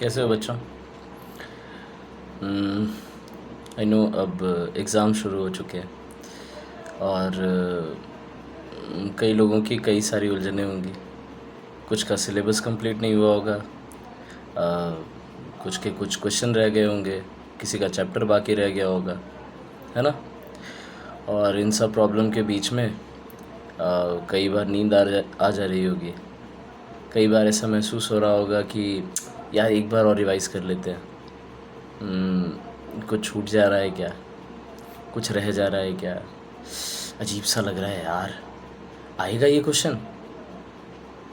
कैसे हो बच्चों? आई नो अब एग्ज़ाम शुरू हो चुके हैं और कई लोगों की कई सारी उलझनें होंगी। कुछ का सिलेबस कंप्लीट नहीं हुआ होगा, कुछ के कुछ क्वेश्चन रह गए होंगे, किसी का चैप्टर बाकी रह गया होगा, है ना? और इन सब प्रॉब्लम के बीच में कई बार नींद आ जा रही होगी। कई बार ऐसा महसूस हो रहा होगा कि यार एक बार और रिवाइज़ कर लेते हैं। कुछ छूट जा रहा है क्या? कुछ रह जा रहा है क्या? अजीब सा लग रहा है यार। आएगा ये क्वेश्चन?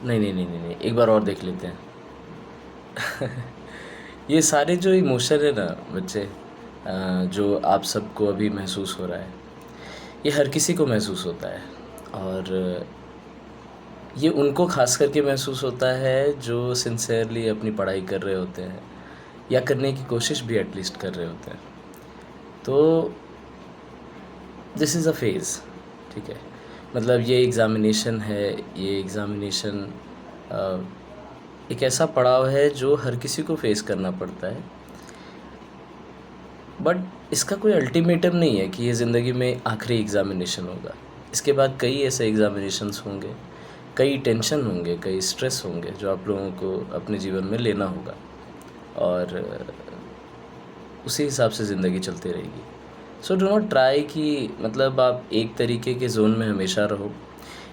नहीं नहीं नहीं नहीं नहीं, एक बार और देख लेते हैं। ये सारे जो इमोशन है ना बच्चे, जो आप सबको अभी महसूस हो रहा है, ये हर किसी को महसूस होता है। और ये उनको खास करके महसूस होता है जो सिंसियरली अपनी पढ़ाई कर रहे होते हैं या करने की कोशिश भी एटलीस्ट कर रहे होते हैं। तो दिस इज़ अ फेज़, ठीक है? मतलब ये एग्ज़ामिनेशन है, ये एग्ज़ामिनेशन एक ऐसा पड़ाव है जो हर किसी को फेस करना पड़ता है। बट इसका कोई अल्टीमेटम नहीं है कि ये ज़िंदगी में आखिरी एग्ज़ामिनेशन होगा। इसके बाद कई ऐसे एग्ज़ामिनेशंस होंगे, कई टेंशन होंगे, कई स्ट्रेस होंगे जो आप लोगों को अपने जीवन में लेना होगा और उसी हिसाब से ज़िंदगी चलती रहेगी। सो डू नॉट ट्राई कि मतलब आप एक तरीके के ज़ोन में हमेशा रहो,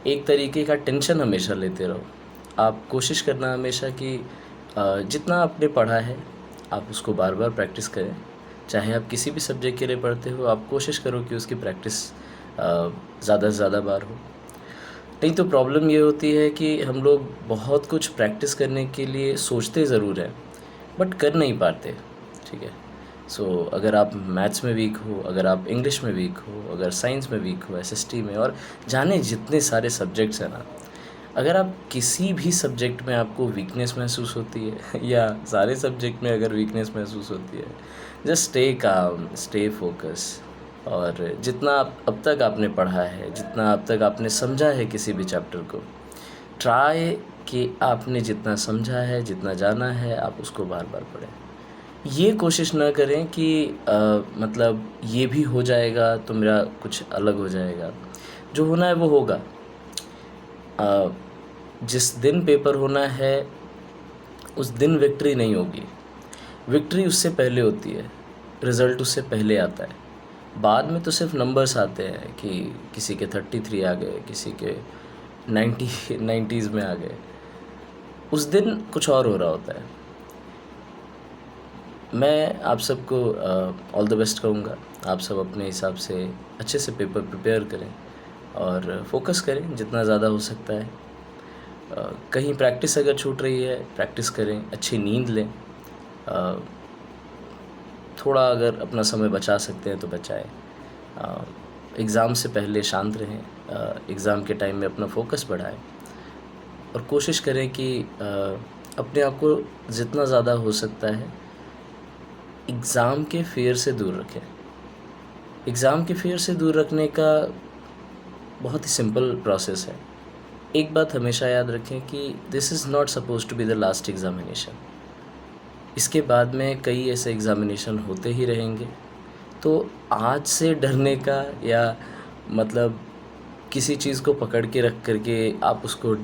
एक तरीके का टेंशन हमेशा लेते रहो। आप कोशिश करना हमेशा कि जितना आपने पढ़ा है आप उसको बार बार प्रैक्टिस करें। चाहे आप किसी भी सब्जेक्ट के लिए पढ़ते हो, आप कोशिश करो कि उसकी प्रैक्टिस ज़्यादा से ज़्यादा बार हो। नहीं तो प्रॉब्लम ये होती है कि हम लोग बहुत कुछ प्रैक्टिस करने के लिए सोचते ज़रूर हैं बट कर नहीं पाते, ठीक है? सो अगर आप मैथ्स में वीक हो, अगर आप इंग्लिश में वीक हो, अगर साइंस में वीक हो, एसएसटी में, और जाने जितने सारे सब्जेक्ट्स हैं ना, अगर आप किसी भी सब्जेक्ट में आपको वीकनेस महसूस होती है या सारे सब्जेक्ट में अगर वीकनेस महसूस होती है, just stay calm, stay focus. और जितना अब तक आपने पढ़ा है, जितना अब तक आपने समझा है किसी भी चैप्टर को, ट्राई कि आपने जितना समझा है, जितना जाना है, आप उसको बार बार पढ़ें। ये कोशिश ना करें कि मतलब ये भी हो जाएगा तो मेरा कुछ अलग हो जाएगा। जो होना है वो होगा। जिस दिन पेपर होना है उस दिन विक्ट्री नहीं होगी। विक्ट्री उससे पहले होती है, रिज़ल्ट उससे पहले आता है। बाद में तो सिर्फ नंबर्स आते हैं कि किसी के 33 आ गए, किसी के 90s में आ गए। उस दिन कुछ और हो रहा होता है। मैं आप सबको ऑल द बेस्ट कहूँगा। आप सब अपने हिसाब से अच्छे से पेपर प्रिपेयर करें और फोकस करें जितना ज़्यादा हो सकता है। कहीं प्रैक्टिस अगर छूट रही है, प्रैक्टिस करें, अच्छी नींद लें, थोड़ा अगर अपना समय बचा सकते हैं तो बचाएं। एग्ज़ाम से पहले शांत रहें, एग्ज़ाम के टाइम में अपना फोकस बढ़ाएं और कोशिश करें कि अपने आप को जितना ज़्यादा हो सकता है एग्ज़ाम के फ़ियर से दूर रखें। एग्ज़ाम के फ़ियर से दूर रखने का बहुत ही सिंपल प्रोसेस है। एक बात हमेशा याद रखें कि this is not supposed to be the last examination. इसके बाद में कई ऐसे एग्ज़ामिनेशन होते ही रहेंगे। तो आज से डरने का या मतलब किसी चीज़ को पकड़ के रख कर के आप उसको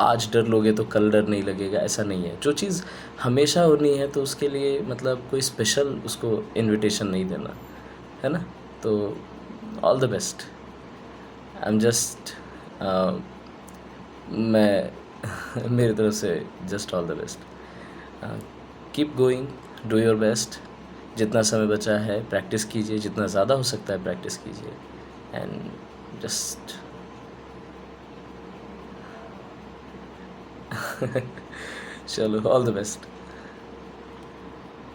आज डर लोगे तो कल डर नहीं लगेगा, ऐसा नहीं है। जो चीज़ हमेशा होनी है तो उसके लिए मतलब कोई स्पेशल उसको इन्विटेशन नहीं देना, है ना? तो all the best. I am just मैं मेरी तरफ से just all the best. Keep going, do your best. जितना समय बचा है प्रैक्टिस कीजिए, जितना ज़्यादा हो सकता है प्रैक्टिस कीजिए एंड जस्ट चलो, ऑल द बेस्ट।